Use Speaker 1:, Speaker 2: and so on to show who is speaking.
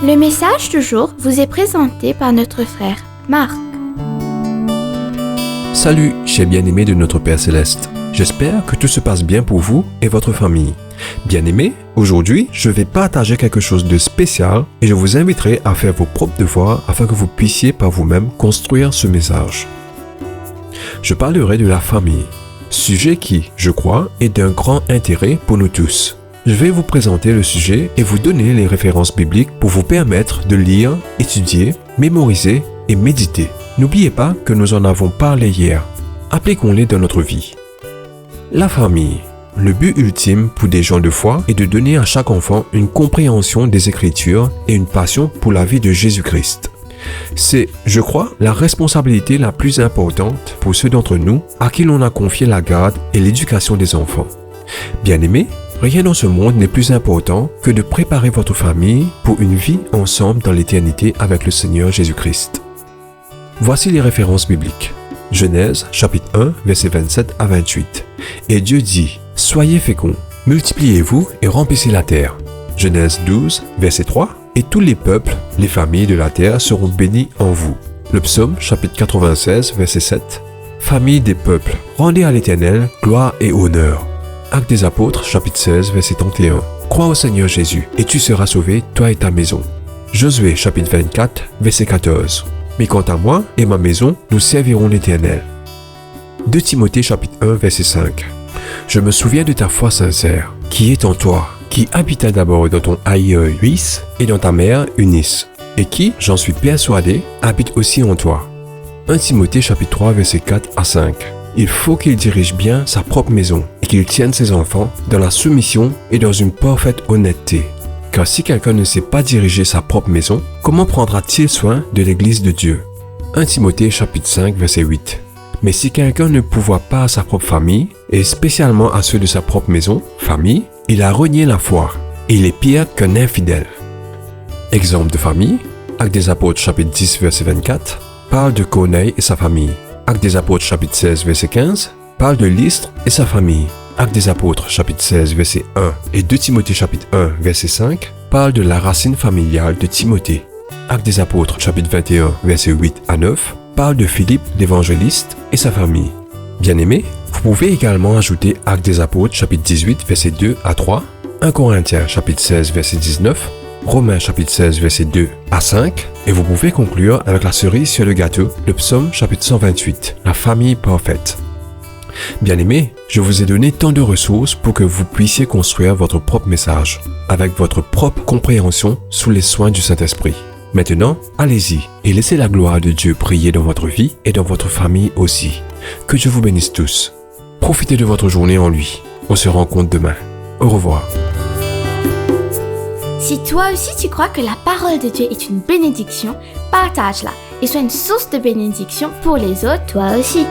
Speaker 1: Le message du jour vous est présenté par notre frère Marc.
Speaker 2: Salut, chers bien-aimés de notre Père Céleste. J'espère que tout se passe bien pour vous et votre famille. Bien-aimés, aujourd'hui, je vais partager quelque chose de spécial et je vous inviterai à faire vos propres devoirs afin que vous puissiez par vous-même construire ce message. Je parlerai de la famille, sujet qui, je crois, est d'un grand intérêt pour nous tous. Je vais vous présenter le sujet et vous donner les références bibliques pour vous permettre de lire, étudier, mémoriser et méditer. N'oubliez pas que nous en avons parlé hier. Appliquons-les dans notre vie. La famille. Le but ultime pour des gens de foi est de donner à chaque enfant une compréhension des Écritures et une passion pour la vie de Jésus-Christ. C'est, je crois, la responsabilité la plus importante pour ceux d'entre nous à qui l'on a confié la garde et l'éducation des enfants. Bien-aimés, rien dans ce monde n'est plus important que de préparer votre famille pour une vie ensemble dans l'éternité avec le Seigneur Jésus-Christ. Voici les références bibliques. Genèse, chapitre 1, versets 27 à 28. Et Dieu dit, « Soyez féconds, multipliez-vous et remplissez la terre. » Genèse 12, verset 3. « Et tous les peuples, les familles de la terre seront bénis en vous. » Le psaume, chapitre 96, verset 7. « Famille des peuples, rendez à l'Éternel gloire et honneur. » Actes des apôtres, chapitre 16, verset 31. « Crois au Seigneur Jésus, et tu seras sauvé, toi et ta maison. » Josué, chapitre 24, verset 14. « Mais quant à moi et ma maison, nous servirons l'Éternel. » 2 Timothée, chapitre 1, verset 5. « Je me souviens de ta foi sincère, qui est en toi, qui habita d'abord dans ton aïeul Uis et dans ta mère Eunice, et qui, j'en suis persuadé, habite aussi en toi. » 1 Timothée, chapitre 3, verset 4 à 5. Il faut qu'il dirige bien sa propre maison et qu'il tienne ses enfants dans la soumission et dans une parfaite honnêteté. Car si quelqu'un ne sait pas diriger sa propre maison, comment prendra-t-il soin de l'Église de Dieu? 1 Timothée chapitre 5 verset 8. Mais si quelqu'un ne pourvoit pas à sa propre famille, et spécialement à ceux de sa propre maison, famille, il a renié la foi, et il est pire qu'un infidèle. Exemple de famille, Actes des apôtres chapitre 10 verset 24, parle de Corneille et sa famille. Actes des apôtres chapitre 16 verset 15, parle de Lystre et sa famille. Actes des apôtres chapitre 16 verset 1 et 2 Timothée chapitre 1 verset 5 parle de la racine familiale de Timothée. Actes des apôtres chapitre 21 verset 8 à 9 parle de Philippe l'évangéliste et sa famille. Bien-aimés, vous pouvez également ajouter Actes des apôtres chapitre 18 verset 2 à 3, 1 Corinthiens chapitre 16 verset 19, Romains chapitre 16 verset 2 à 5 et vous pouvez conclure avec la cerise sur le gâteau, le psaume chapitre 128, la famille parfaite. Bien-aimés, je vous ai donné tant de ressources pour que vous puissiez construire votre propre message, avec votre propre compréhension sous les soins du Saint-Esprit. Maintenant, allez-y et laissez la gloire de Dieu briller dans votre vie et dans votre famille aussi. Que Dieu vous bénisse tous. Profitez de votre journée en lui. On se rencontre demain. Au revoir.
Speaker 1: Si toi aussi tu crois que la parole de Dieu est une bénédiction, partage-la et sois une source de bénédiction pour les autres, toi aussi.